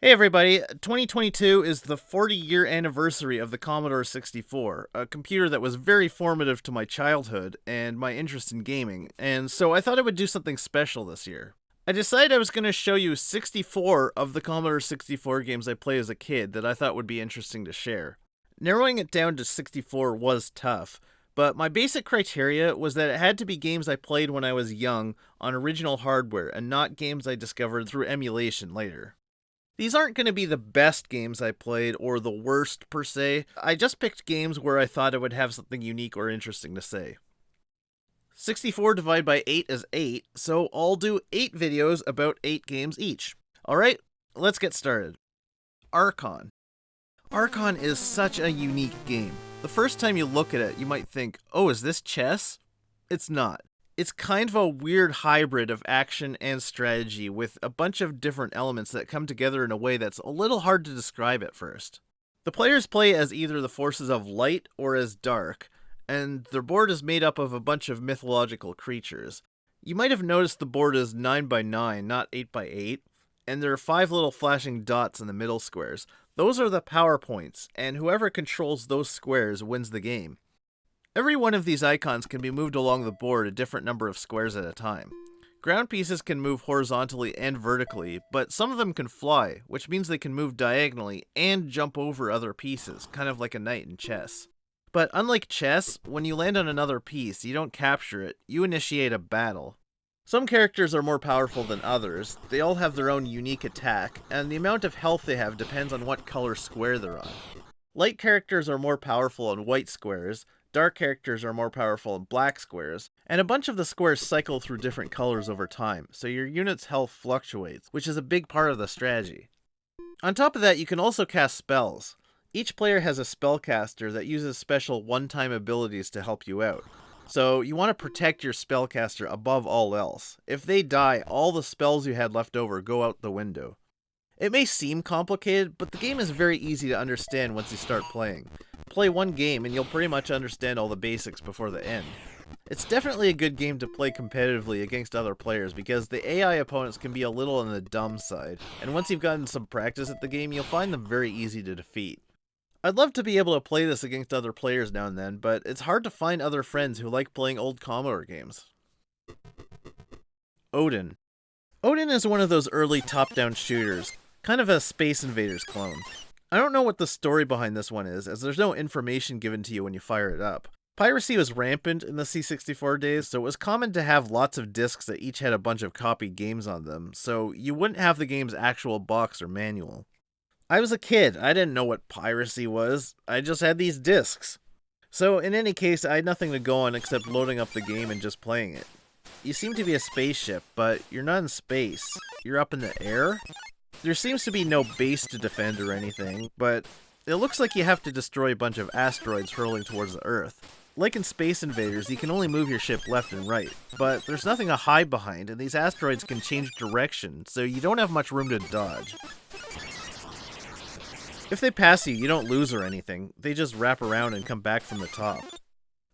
Hey everybody, 2022 is the 40-year anniversary of the Commodore 64, a computer that was very formative to my childhood and my interest in gaming, and so I thought I would do something special this year. I decided I was going to show you 64 of the Commodore 64 games I played as a kid that I thought would be interesting to share. Narrowing it down to 64 was tough, but my basic criteria was that it had to be games I played when I was young on original hardware and not games I discovered through emulation later. These aren't going to be the best games I played or the worst per se. I just picked games where I thought I would have something unique or interesting to say. 64 divided by 8 is 8, so I'll do 8 videos about 8 games each. Alright, let's get started. Archon. Archon is such a unique game. The first time you look at it, you might think, oh, is this chess? It's not. It's kind of a weird hybrid of action and strategy with a bunch of different elements that come together in a way that's a little hard to describe at first. The players play as either the forces of light or as dark, and their board is made up of a bunch of mythological creatures. You might have noticed the board is 9 by 9, not 8 by 8, and there are 5 little flashing dots in the middle squares. Those are the power points, and whoever controls those squares wins the game. Every one of these icons can be moved along the board a different number of squares at a time. Ground pieces can move horizontally and vertically, but some of them can fly, which means they can move diagonally and jump over other pieces, kind of like a knight in chess. But unlike chess, when you land on another piece, you don't capture it, you initiate a battle. Some characters are more powerful than others, they all have their own unique attack, and the amount of health they have depends on what color square they're on. Light characters are more powerful on white squares, dark characters are more powerful in black squares, and a bunch of the squares cycle through different colors over time, so your unit's health fluctuates, which is a big part of the strategy. On top of that, you can also cast spells. Each player has a spellcaster that uses special one-time abilities to help you out. So you want to protect your spellcaster above all else. If they die, all the spells you had left over go out the window. It may seem complicated, but the game is very easy to understand once you start playing. Play one game and you'll pretty much understand all the basics before the end. It's definitely a good game to play competitively against other players because the AI opponents can be a little on the dumb side, and once you've gotten some practice at the game, you'll find them very easy to defeat. I'd love to be able to play this against other players now and then, but it's hard to find other friends who like playing old Commodore games. Odin. Odin is one of those early top-down shooters, kind of a Space Invaders clone. I don't know what the story behind this one is, as there's no information given to you when you fire it up. Piracy was rampant in the C64 days, so it was common to have lots of discs that each had a bunch of copied games on them, so you wouldn't have the game's actual box or manual. I was a kid, I didn't know what piracy was, I just had these discs. So in any case, I had nothing to go on except loading up the game and just playing it. You seem to be a spaceship, but you're not in space. You're up in the air? There seems to be no base to defend or anything, but it looks like you have to destroy a bunch of asteroids hurling towards the Earth. Like in Space Invaders, you can only move your ship left and right, but there's nothing to hide behind, and these asteroids can change direction, so you don't have much room to dodge. If they pass you, you don't lose or anything, they just wrap around and come back from the top.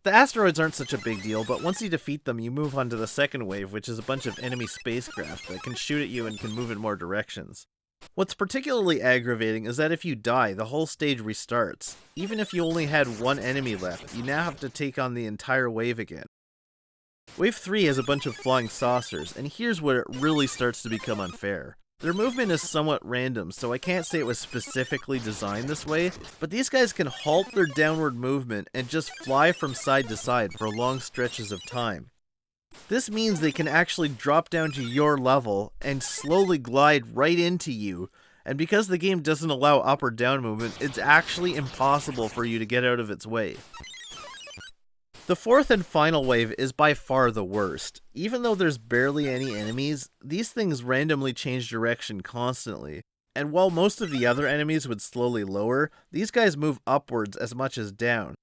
The asteroids aren't such a big deal, but once you defeat them, you move on to the second wave, which is a bunch of enemy spacecraft that can shoot at you and can move in more directions. What's particularly aggravating is that if you die, the whole stage restarts. Even if you only had one enemy left, you now have to take on the entire wave again. Wave 3 has a bunch of flying saucers, and here's where it really starts to become unfair. Their movement is somewhat random, so I can't say it was specifically designed this way, but these guys can halt their downward movement and just fly from side to side for long stretches of time. This means they can actually drop down to your level and slowly glide right into you, and because the game doesn't allow up or down movement, it's actually impossible for you to get out of its way. The fourth and final wave is by far the worst. Even though there's barely any enemies, these things randomly change direction constantly, and while most of the other enemies would slowly lower, these guys move upwards as much as down.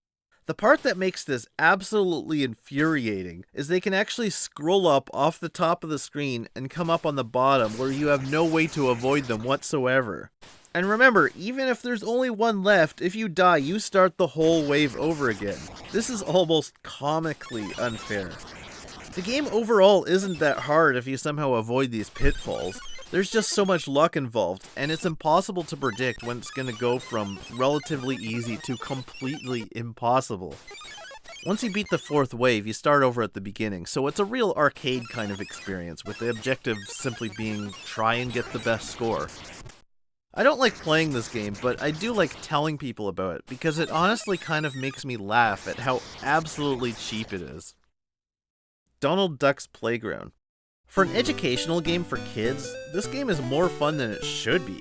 The part that makes this absolutely infuriating is they can actually scroll up off the top of the screen and come up on the bottom where you have no way to avoid them whatsoever. And remember, even if there's only one left, if you die, you start the whole wave over again. This is almost comically unfair. The game overall isn't that hard if you somehow avoid these pitfalls, There's just so much luck involved, and it's impossible to predict when it's going to go from relatively easy to completely impossible. Once you beat the 4th wave, you start over at the beginning, so it's a real arcade kind of experience, with the objective simply being try and get the best score. I don't like playing this game, but I do like telling people about it, because it honestly kind of makes me laugh at how absolutely cheap it is. Donald Duck's Playground. For an educational game for kids, this game is more fun than it should be.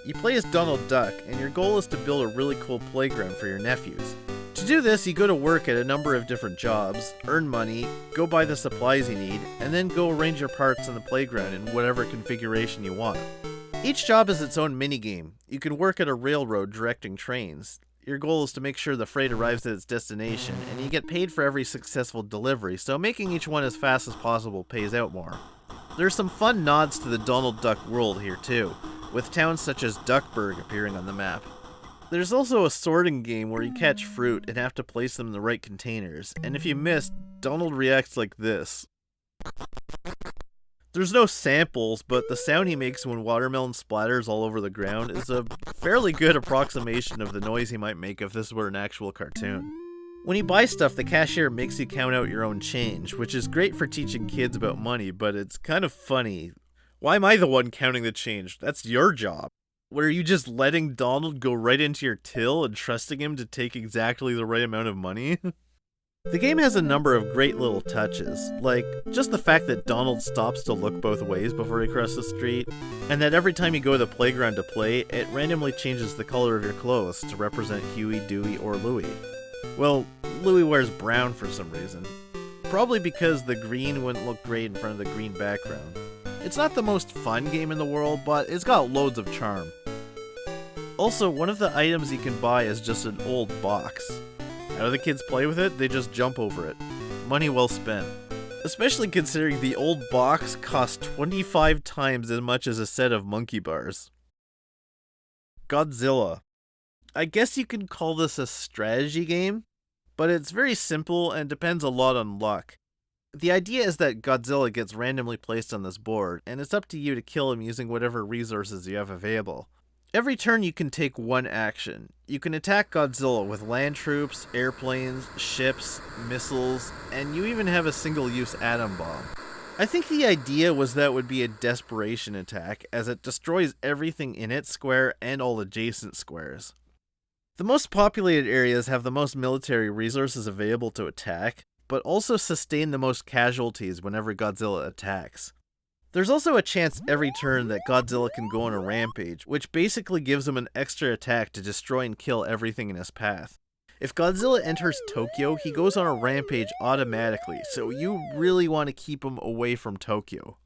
You play as Donald Duck, and your goal is to build a really cool playground for your nephews. To do this, you go to work at a number of different jobs, earn money, go buy the supplies you need, and then go arrange your parts on the playground in whatever configuration you want. Each job is its own minigame. You can work at a railroad directing trains. Your goal is to make sure the freight arrives at its destination, and you get paid for every successful delivery, so making each one as fast as possible pays out more. There's some fun nods to the Donald Duck world here too, with towns such as Duckburg appearing on the map. There's also a sorting game where you catch fruit and have to place them in the right containers, and if you miss, Donald reacts like this. There's no samples, but the sound he makes when watermelon splatters all over the ground is a fairly good approximation of the noise he might make if this were an actual cartoon. When you buy stuff, the cashier makes you count out your own change, which is great for teaching kids about money, but it's kind of funny. Why am I the one counting the change? That's your job. What, are you just letting Donald go right into your till and trusting him to take exactly the right amount of money? The game has a number of great little touches, like just the fact that Donald stops to look both ways before he crosses the street, and that every time you go to the playground to play, it randomly changes the color of your clothes to represent Huey, Dewey, or Louie. Well, Louie wears brown for some reason. Probably because the green wouldn't look great in front of the green background. It's not the most fun game in the world, but it's got loads of charm. Also, one of the items you can buy is just an old box. How do the kids play with it? They just jump over it. Money well spent. Especially considering the old box costs 25 times as much as a set of monkey bars. Godzilla. I guess you can call this a strategy game, but it's very simple and depends a lot on luck. The idea is that Godzilla gets randomly placed on this board, and it's up to you to kill him using whatever resources you have available. Every turn you can take one action. You can attack Godzilla with land troops, airplanes, ships, missiles, and you even have a single-use atom bomb. I think the idea was that it would be a desperation attack, as it destroys everything in its square and all adjacent squares. The most populated areas have the most military resources available to attack, but also sustain the most casualties whenever Godzilla attacks. There's also a chance every turn that Godzilla can go on a rampage, which basically gives him an extra attack to destroy and kill everything in his path. If Godzilla enters Tokyo, he goes on a rampage automatically, so you really want to keep him away from Tokyo.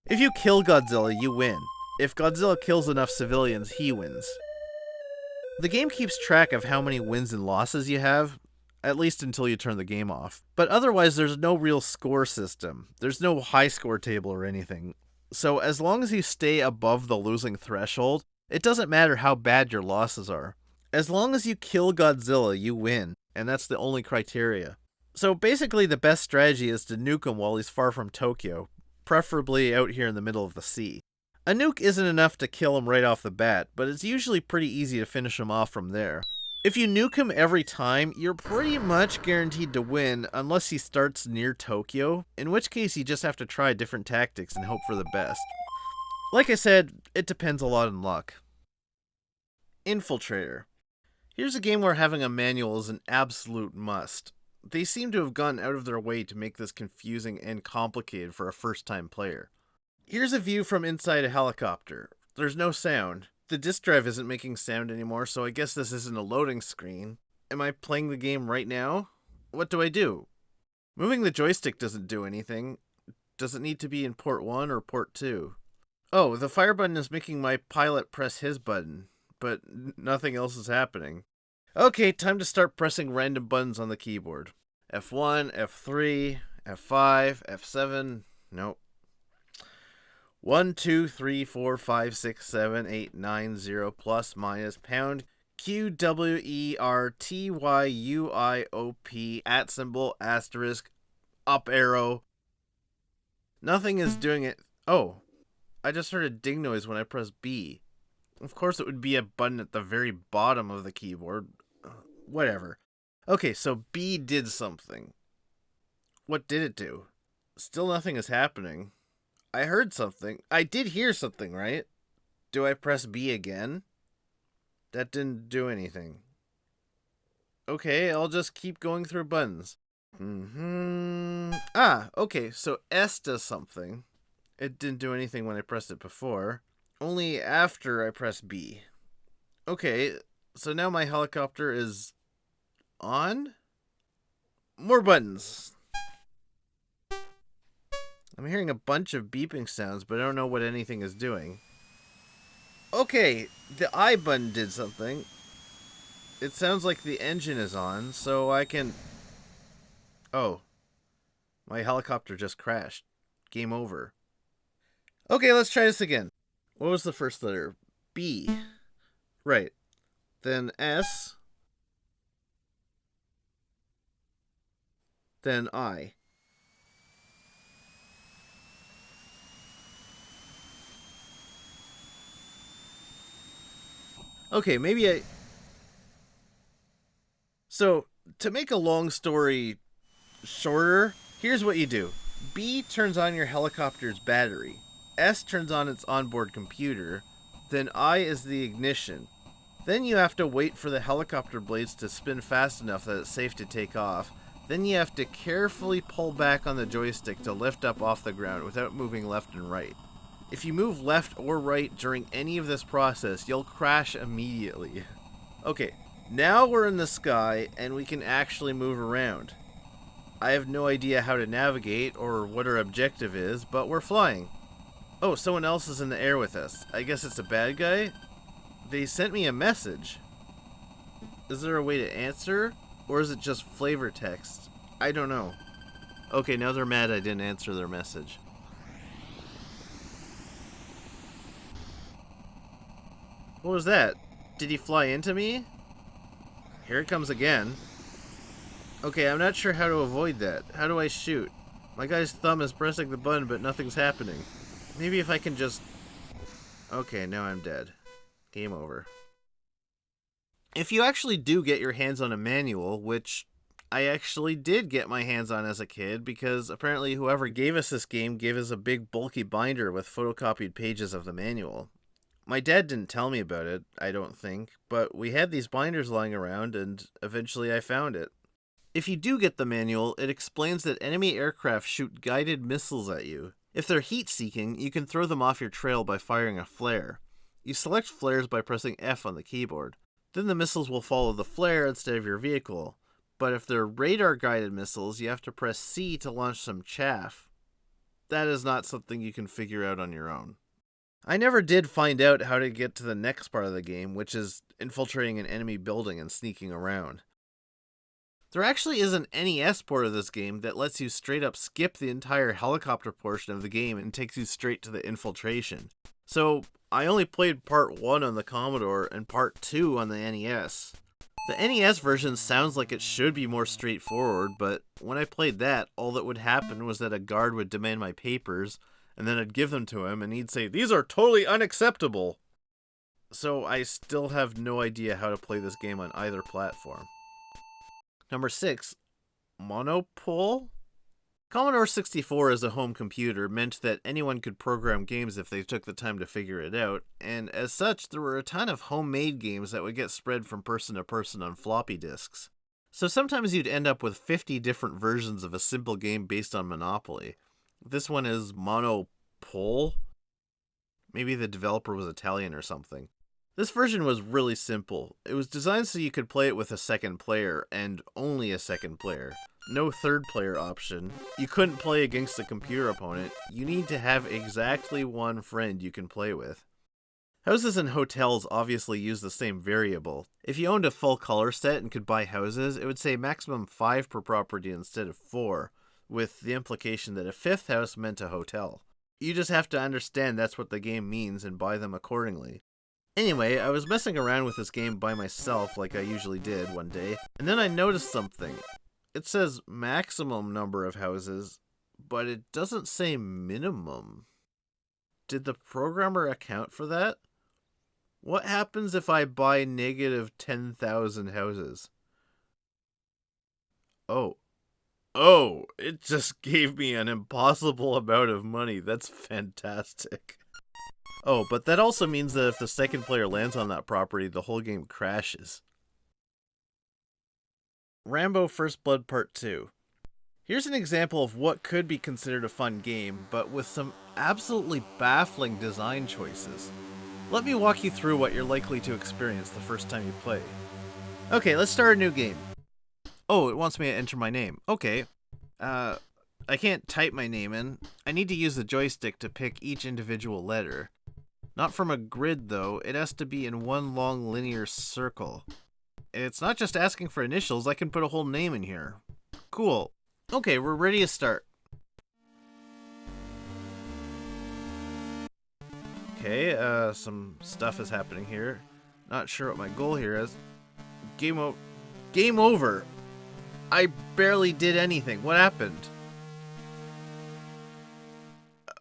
If you kill Godzilla, you win. If Godzilla kills enough civilians, he wins. The game keeps track of how many wins and losses you have, at least until you turn the game off. But otherwise, there's no real score system. There's no high score table or anything. So as long as you stay above the losing threshold, it doesn't matter how bad your losses are. As long as you kill Godzilla, you win, and that's the only criteria. So basically the best strategy is to nuke him while he's far from Tokyo, preferably out here in the middle of the sea. A nuke isn't enough to kill him right off the bat, but it's usually pretty easy to finish him off from there. If you nuke him every time, you're pretty much guaranteed to win unless he starts near Tokyo, in which case you just have to try different tactics and hope for the best. Like I said, it depends a lot on luck. Infiltrator. Here's a game where having a manual is an absolute must. They seem to have gone out of their way to make this confusing and complicated for a first-time player. Here's a view from inside a helicopter. There's no sound. The disk drive isn't making sound anymore, so I guess this isn't a loading screen. Am I playing the game right now? What do I do? Moving the joystick doesn't do anything. Does it need to be in port 1 or port 2? Oh, the fire button is making my pilot press his button, but nothing else is happening. Okay, time to start pressing random buttons on the keyboard. F1, F3, F5, F7, nope. 1, 2, 3, 4, 5, 6, 7, 8, 9, 0, plus, minus, pound, Q, W, E, R, T, Y, U, I, O, P, @ symbol, asterisk, up arrow. Nothing is doing it. Oh, I just heard a ding noise when I pressed B. Of course it would be a button at the very bottom of the keyboard. Whatever. Okay, so B did something. What did it do? Still nothing is happening. I heard something. I did hear something, right? Do I press B again? That didn't do anything. Okay, I'll just keep going through buttons. Okay, so S does something. It didn't do anything when I pressed it before. Only after I pressed B. Okay, so now my helicopter is on? More buttons. I'm hearing a bunch of beeping sounds, but I don't know what anything is doing. Okay, the I button did something. It sounds like the engine is on, so I can... Oh. My helicopter just crashed. Game over. Okay, let's try this again. What was the first letter? B. Right. Then S. Then I. Okay, maybe I... So, to make a long story shorter, here's what you do. B turns on your helicopter's battery. S turns on its onboard computer. Then I is the ignition. Then you have to wait for the helicopter blades to spin fast enough that it's safe to take off. Then you have to carefully pull back on the joystick to lift up off the ground without moving left and right. If you move left or right during any of this process, you'll crash immediately. Okay, now we're in the sky and we can actually move around. I have no idea how to navigate or what our objective is, but we're flying. Oh, someone else is in the air with us. I guess it's a bad guy? They sent me a message. Is there a way to answer? Or is it just flavor text? I don't know. Okay, now they're mad I didn't answer their message. What was that? Did he fly into me? Here it comes again. Okay, I'm not sure how to avoid that. How do I shoot? My guy's thumb is pressing the button, but nothing's happening. Maybe if I can just... Okay, now I'm dead. Game over. If you actually do get your hands on a manual, which I actually did get my hands on as a kid, because apparently whoever gave us this game gave us a big bulky binder with photocopied pages of the manual. My dad didn't tell me about it, I don't think, but we had these binders lying around and eventually I found it. If you do get the manual, it explains that enemy aircraft shoot guided missiles at you. If they're heat-seeking, you can throw them off your trail by firing a flare. You select flares by pressing F on the keyboard. Then the missiles will follow the flare instead of your vehicle. But if they're radar-guided missiles, you have to press C to launch some chaff. That is not something you can figure out on your own. I never did find out how to get to the next part of the game, which is infiltrating an enemy building and sneaking around. There actually is an NES port of this game that lets you straight up skip the entire helicopter portion of the game and takes you straight to the infiltration. So, I only played part 1 on the Commodore and part 2 on the NES. The NES version sounds like it should be more straightforward, but when I played that, all that would happen was that a guard would demand my papers, and then I'd give them to him, and he'd say, "These are totally unacceptable!" So I still have no idea how to play this game on either platform. Number 6, Monopole? Commodore 64 as a home computer meant that anyone could program games if they took the time to figure it out, and as such, there were a ton of homemade games that would get spread from person to person on floppy disks. So sometimes you'd end up with 50 different versions of a simple game based on Monopoly. This one is Monopole? Maybe the developer was Italian or something. This version was really simple. It was designed so you could play it with a second player, and only a second player. No third player option. You couldn't play against a computer opponent. You need to have exactly one friend you can play with. Houses and hotels obviously use the same variable. If you owned a full color set and could buy houses, it would say maximum 5 per property instead of 4, with the implication that a 5th house meant a hotel. You just have to understand that's what the game means and buy them accordingly. Anyway, I was messing around with this game by myself like I usually did one day, and then I noticed something. It says maximum number of houses, but it doesn't say minimum. Did the programmer account for that? What happens if I buy negative 10,000 houses? Oh. Oh, it just gave me an impossible amount of money. That's fantastic. Oh, but that also means that if the second player lands on that property, the whole game crashes. Rambo First Blood Part 2. Here's an example of what could be considered a fun game, but with some absolutely baffling design choices. Let me walk you through what you're likely to experience the first time you play. Okay, let's start a new game. Oh, it wants me to enter my name. Okay. I can't type my name in. I need to use the joystick to pick each individual letter. Not from a grid, though. It has to be in one long linear circle. It's not just asking for initials. I can put a whole name in here. Cool. Okay, we're ready to start. Okay, some stuff is happening here. Not sure what my goal here is. Game over. I barely did anything. What happened?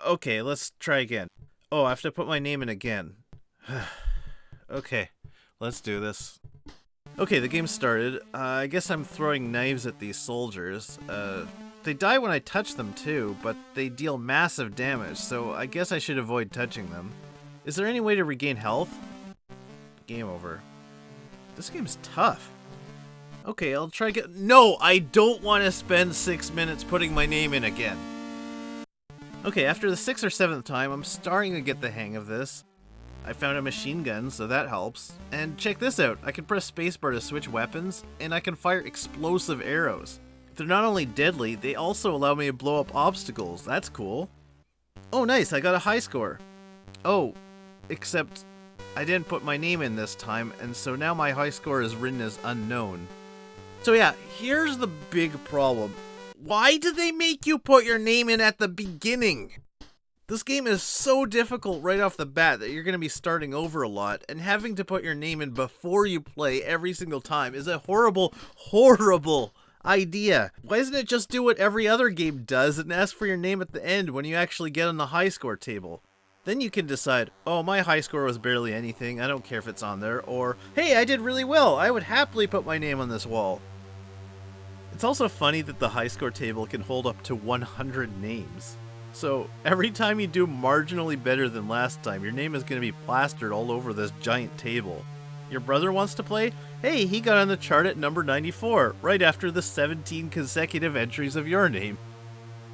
Okay, let's try again. Oh, I have to put my name in again. Okay, let's do this. Okay, the game started. I guess I'm throwing knives at these soldiers. They die when I touch them too, but they deal massive damage, so I guess I should avoid touching them. Is there any way to regain health? Game over. This game's tough. Okay, I'll try No, I don't want to spend 6 minutes putting my name in again. Okay, after the 6th or 7th time, I'm starting to get the hang of this. I found a machine gun, so that helps. And check this out, I can press spacebar to switch weapons, and I can fire explosive arrows. They're not only deadly, they also allow me to blow up obstacles. That's cool. Oh nice, I got a high score. Oh, except I didn't put my name in this time, and so now my high score is written as unknown. So yeah, here's the big problem. Why do they make you put your name in at the beginning? This game is so difficult right off the bat that you're going to be starting over a lot, and having to put your name in before you play every single time is a horrible, horrible idea. Why doesn't it just do what every other game does and ask for your name at the end when you actually get on the high score table? Then you can decide, oh, my high score was barely anything, I don't care if it's on there, or, hey, I did really well, I would happily put my name on this wall. It's also funny that the high score table can hold up to 100 names. So every time you do marginally better than last time, your name is going to be plastered all over this giant table. Your brother wants to play? Hey, he got on the chart at number 94, right after the 17 consecutive entries of your name.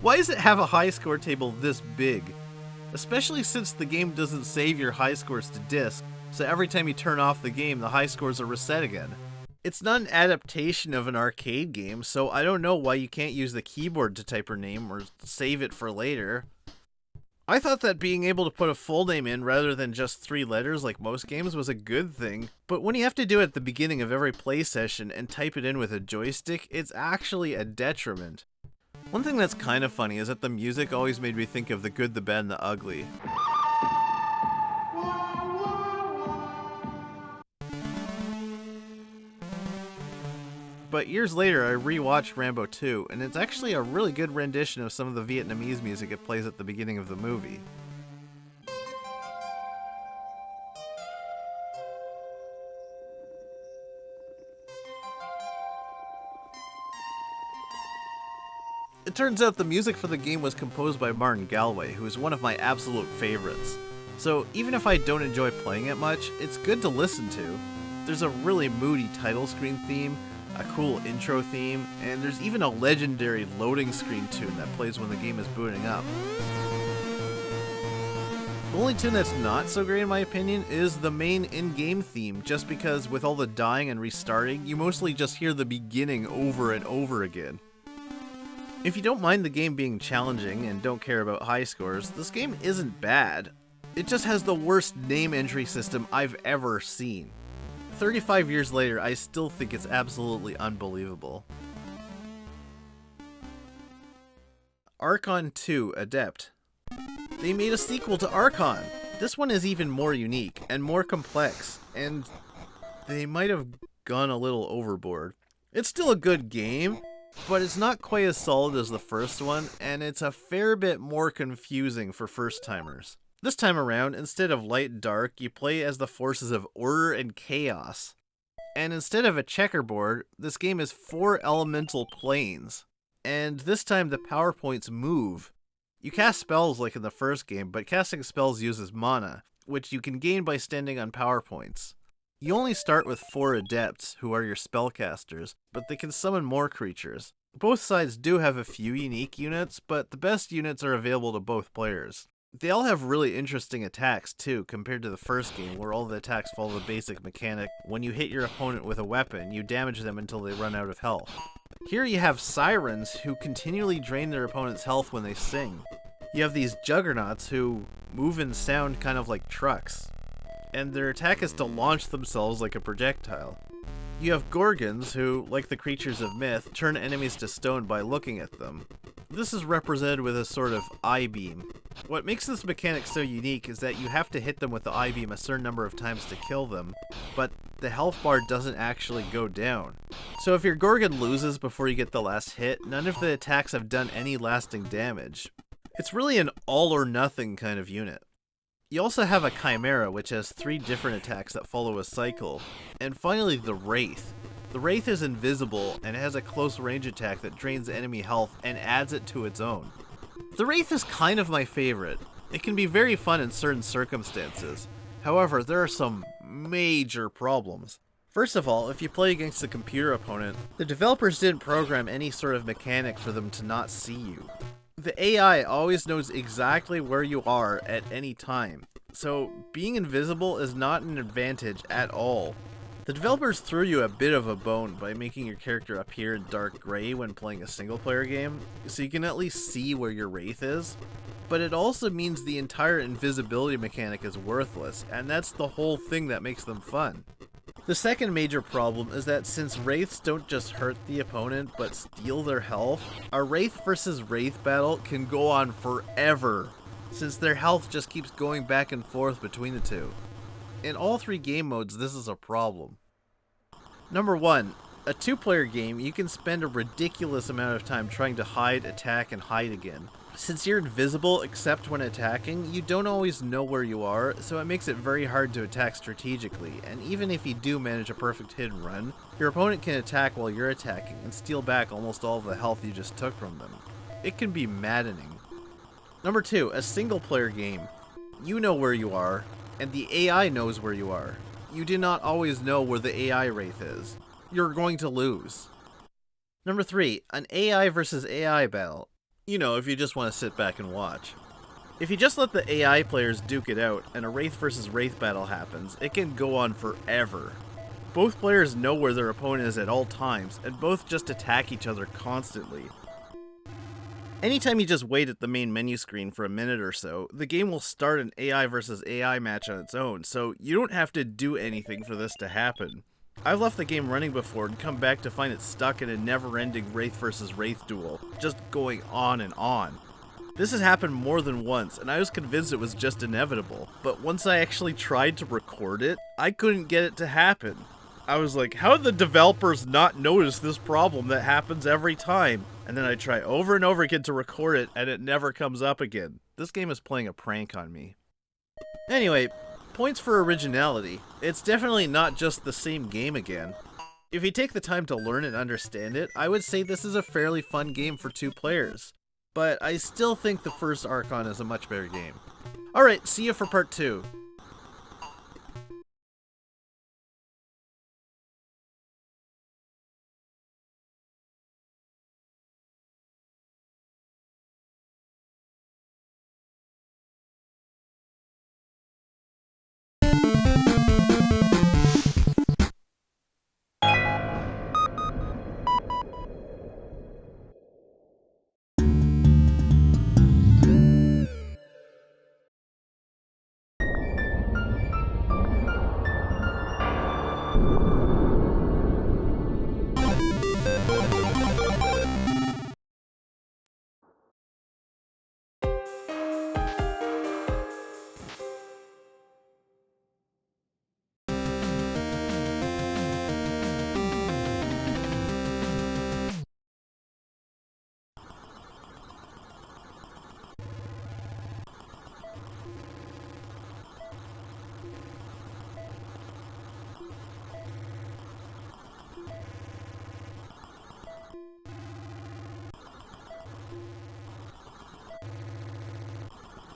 Why does it have a high score table this big? Especially since the game doesn't save your high scores to disk, so every time you turn off the game, the high scores are reset again. It's not an adaptation of an arcade game, so I don't know why you can't use the keyboard to type your name or save it for later. I thought that being able to put a full name in rather than just 3 letters like most games was a good thing, but when you have to do it at the beginning of every play session and type it in with a joystick, it's actually a detriment. One thing that's kind of funny is that the music always made me think of The Good, the Bad, and the Ugly. But years later, I rewatched Rambo 2, and it's actually a really good rendition of some of the Vietnamese music it plays at the beginning of the movie. It turns out the music for the game was composed by Martin Galway, who is one of my absolute favorites. So even if I don't enjoy playing it much, it's good to listen to. There's a really moody title screen theme, a cool intro theme, and there's even a legendary loading screen tune that plays when the game is booting up. The only tune that's not so great in my opinion is the main in-game theme, just because with all the dying and restarting, you mostly just hear the beginning over and over again. If you don't mind the game being challenging and don't care about high scores, this game isn't bad. It just has the worst name entry system I've ever seen. 35 years later, I still think it's absolutely unbelievable. Archon II, Adept. They made a sequel to Archon. This one is even more unique and more complex, and they might have gone a little overboard. It's still a good game, but it's not quite as solid as the first one, and it's a fair bit more confusing for first-timers. This time around, instead of light and dark, you play as the forces of order and chaos. And instead of a checkerboard, this game is 4 elemental planes. And this time the power points move. You cast spells like in the first game, but casting spells uses mana, which you can gain by standing on power points. You only start with 4 Adepts, who are your spellcasters, but they can summon more creatures. Both sides do have a few unique units, but the best units are available to both players. They all have really interesting attacks too, compared to the first game where all the attacks follow the basic mechanic. When you hit your opponent with a weapon, you damage them until they run out of health. Here you have sirens who continually drain their opponent's health when they sing. You have these juggernauts who move and sound kind of like trucks, and their attack is to launch themselves like a projectile. You have gorgons who, like the creatures of myth, turn enemies to stone by looking at them. This is represented with a sort of eye beam. What makes this mechanic so unique is that you have to hit them with the eye beam a certain number of times to kill them, but the health bar doesn't actually go down. So if your gorgon loses before you get the last hit, none of the attacks have done any lasting damage. It's really an all or nothing kind of unit. You also have a Chimera, which has 3 different attacks that follow a cycle. And finally, the Wraith. The Wraith is invisible and has a close range attack that drains enemy health and adds it to its own. The Wraith is kind of my favorite. It can be very fun in certain circumstances. However, there are some major problems. First of all, if you play against a computer opponent, the developers didn't program any sort of mechanic for them to not see you. The AI always knows exactly where you are at any time, so being invisible is not an advantage at all. The developers threw you a bit of a bone by making your character appear in dark gray when playing a single player game, so you can at least see where your Wraith is, but it also means the entire invisibility mechanic is worthless, and that's the whole thing that makes them fun. The second major problem is that since Wraiths don't just hurt the opponent but steal their health, a Wraith versus Wraith battle can go on forever, since their health just keeps going back and forth between the two. In all 3 game modes, this is a problem. Number 1, a 2-player game, you can spend a ridiculous amount of time trying to hide, attack, and hide again. Since you're invisible except when attacking, you don't always know where you are, so it makes it very hard to attack strategically, and even if you do manage a perfect hit and run, your opponent can attack while you're attacking and steal back almost all of the health you just took from them. It can be maddening. Number 2, a single-player game. You know where you are, and the AI knows where you are. You do not always know where the AI Wraith is. You're going to lose. Number 3, an AI versus AI battle. You know, if you just want to sit back and watch. If you just let the AI players duke it out and a Wraith versus Wraith battle happens, it can go on forever. Both players know where their opponent is at all times, and both just attack each other constantly. Anytime you just wait at the main menu screen for a minute or so, the game will start an AI versus AI match on its own, so you don't have to do anything for this to happen. I've left the game running before and come back to find it stuck in a never-ending Wraith versus Wraith duel, just going on and on. This has happened more than once, and I was convinced it was just inevitable, but once I actually tried to record it, I couldn't get it to happen. I was like, how did the developers not notice this problem that happens every time? And then I try over and over again to record it, and it never comes up again. This game is playing a prank on me. Anyway, points for originality. It's definitely not just the same game again. If you take the time to learn and understand it, I would say this is a fairly fun game for 2 players. But I still think the first Archon is a much better game. Alright, see you for part 2.